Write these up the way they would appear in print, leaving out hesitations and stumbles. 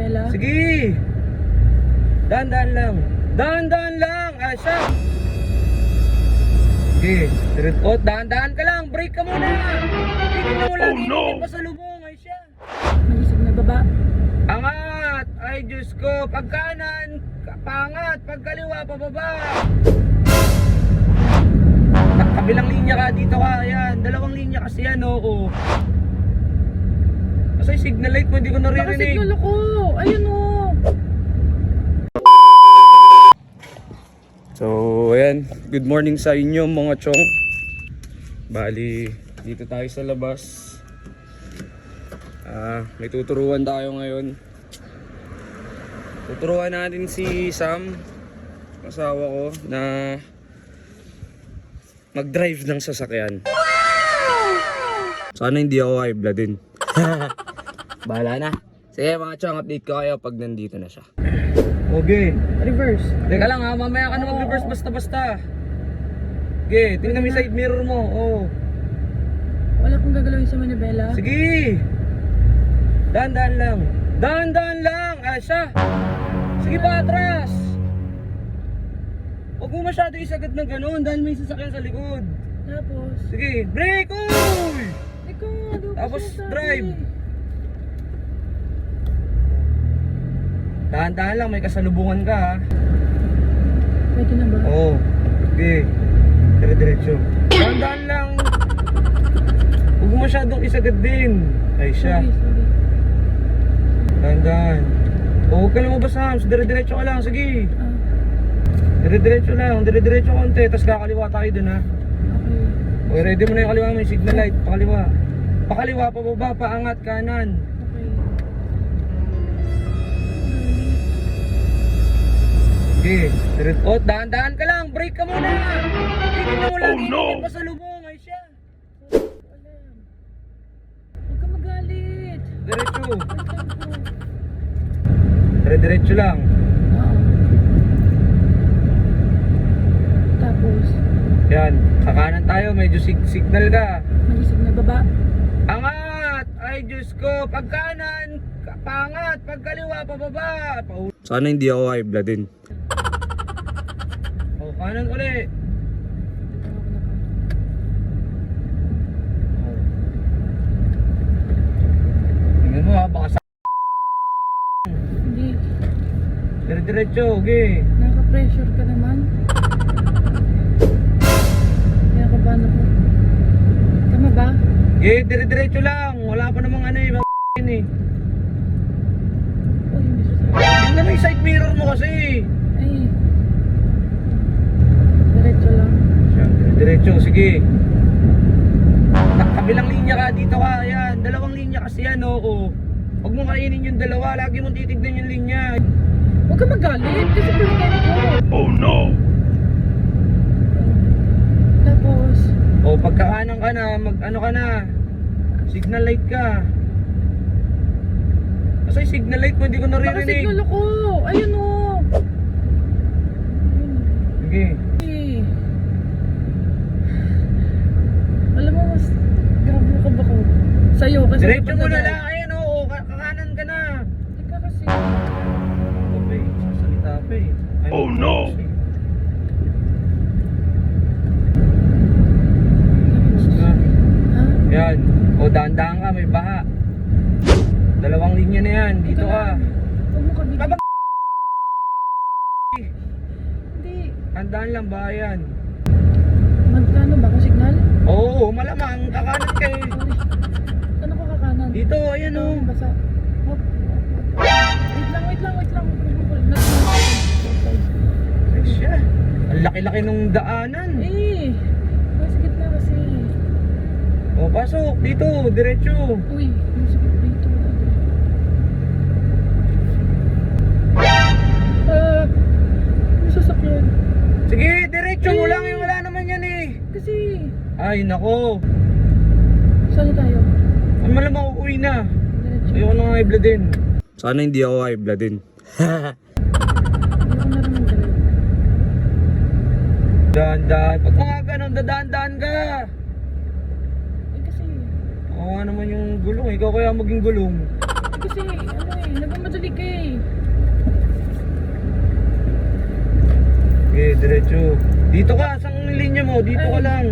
Manibela? Sige! Dahan-dahan lang. Dahan-dahan lang! Asya! Sige. Dahan-dahan ka lang! Break ka muna! Tignan mo lagi hindi pasalubong! Asya! Nagising na baba? Angat! Ay Diyos ko! Pag kanan, pangat! Pag kaliwa, pababa! Kabilang linya ka, dito ka. Ayan, dalawang linya kasi yan, oo. Kasi signal light mo, hindi ko naririnig. Nakasignal ako! Ayun o! So, ayan. Good morning sa inyo mga chong. Bali, dito tayo sa labas. May tuturuan tayo ngayon. Tuturuan natin si Sam, asawa ko, na mag-drive ng sasakyan. Sana hindi ako high blood din. Bahala na. Sige mga chong, update ko kayo pag nandito na siya. Okay. Reverse. Teka lang ha, mamaya ka na mag-reverse basta-basta. Okay, tingnan mo yung side mirror mo. Oh. Wala kong gagalawin sa Manibela? Sige! Dahan-dahan lang. Dahan-dahan lang! Asya! Sige pa, atras! Huwag mo masyado isagad ng gano'n dahil may sasakyan sa likod. Tapos? Sige, brake! Uy! Ikaw, ano ba Tapos sinasabi? drive. Dahan-dahan lang, may kasalubungan ka ha. Pwede na ba? Oo. Sige. Dire-diretso. Dahan-dahan lang. Huwag mo masyadong isagad din. Ay siya. Sorry. Dahan-dahan. O huwag ka lumabas ha. Dire-diretso ka lang. Sige. Dire-diretso lang. Dire-diretso konti. Tapos kakaliwa tayo dun ha. Okay. Okay, ready mo na yung kaliwa. May signal light. Pakaliwa. Pakaliwa, pababa, paangat, kanan. Okay. Okay. Dahan-dahan ka lang. Break ka muna. Tignan mo lagi hindi pasalubong. Ay siya. Alam. Huwag ka magalit. Diretso. Wait lang po. Dire-diretso lang. Oo. Tapos? Yan. Kakanan tayo. Medyo signal ka. Nagising na baba? Angat! Ay Diyos ko! Pag kanan, pangat! Pag kaliwa, pababa! Sana hindi ako high blood din. O, kanan uli. Tingnan mo ha, baka sa... Hindi. Dire-diretso, okay. Nakaka-pressure ka naman. Kaya ka ba na po? Tama ba? Okay, dire-diretso lang. Wala pa namang ano eh, mga eh. Uy, hindi siya. Tingnan mo yung side mirror mo kasi. Ay. Diretso lang. Diretso, sige. Kabilang linya ka, dito ka, ayan. Dalawang linya kasi yan, oo. Huwag mong kainin yung dalawa, lagi mong titignan yung linya. Huwag ka magalit kasi first time ko. Oh no! Tapos? O, pagkakanan ka na, mag-ano ka na. Signal light ka. Kasi signal light mo, hindi ko naririnig. Nakasignal ako! Ayun o! Sige. Alam mo, mas grabe ka ba ko? Sa'yo kasi... Diretso mo na lang, ayan oo, kakanan ka na. Teka kasi... Okay, sasalita pa eh. Oh, no! Ha? Yan. O, dahan-dahan ka, may baha. Dalawang linya na yan, dito ka. Huwag mo kabigil. Kabag... Hindi. Dahan-dahan lang, baha yan. Magkano ba? Signal? Oo, malamang, kakanan ka eh. Saan ako kakanan? Dito, ayan o. Basa. Hop. Wait lang. Ay siya, ang laki-laki nung daanan. Eh! Nasa gitna kasi. O, pasok, dito, diretso. Uy, nasa gitna dito. May sasakyan. Sige, diretso mo lang yung wala naman yan eh. Kasi... Ay, nako. Saan na tayo? Ang malamang uuwi na. Diretso. Ayoko na high blood din. Sana hindi ako high blood din. Ayoko na rin ng drive. Dahan-dahan. Pag mga ganun, dadaan-dahan ka. Eh kasi... Oo nga naman yung gulong. Ikaw kaya maging gulong. Kasi ano eh, nagmamadali ka eh. Dito ka, saan linya mo? Dito ka lang.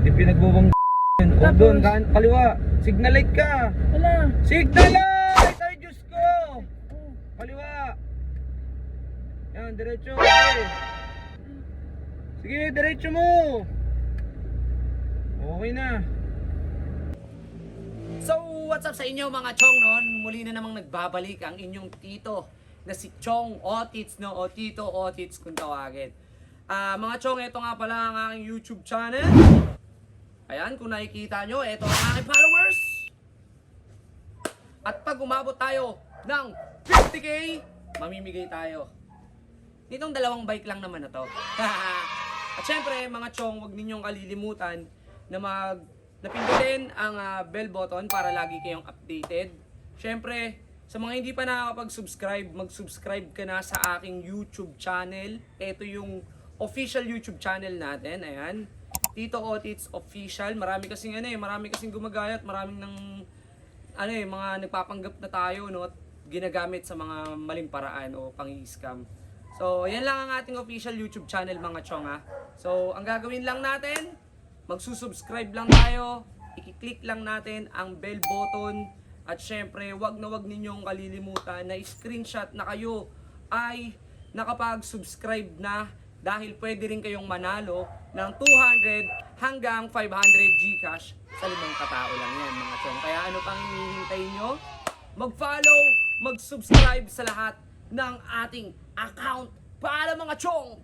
Di pinagbubang yan. O Tapos? doon, kaliwa. Signal light ka. Wala. Signal light! Ay, Diyos ko! Oh. Kaliwa. Yan, diretso. Sige. Sige, diretso mo. Okay na. So, what's up sa inyo mga chong noon? Muli na namang nagbabalik ang inyong tito na si Chong Otits, no? O Tito Otits kung tawagin. Mga chong, ito nga pala ang aking YouTube channel. Ayan, kung nakikita nyo, ito ang aking followers. At pag umabot tayo ng 50k, mamimigay tayo. Nitong dalawang bike lang naman na to. At syempre, mga chong, huwag ninyong kalilimutan na napindutin ang bell button para lagi kayong updated. Syempre, sa mga hindi pa nakakapag-subscribe, mag-subscribe ka na sa aking YouTube channel. Ito yung official YouTube channel natin. Ayan. Tito Otits Official. Marami kasing gumagayat, maraming mga nagpapanggap na tayo, no, at ginagamit sa mga maling paraan o pang-scam. So, yan lang ang ating official YouTube channel mga chong ha. So, ang gagawin lang natin, magsusubscribe lang tayo, i-click lang natin ang bell button, at syempre, wag na wag ninyong kalilimutan na screenshot na kayo ay nakapag-subscribe na, dahil pwede rin kayong manalo ng 200 hanggang 500 Gcash sa 5 katao lang yan mga chong. Kaya ano pang hinihintay nyo? Mag-follow, mag-subscribe sa lahat ng ating account para mga chong!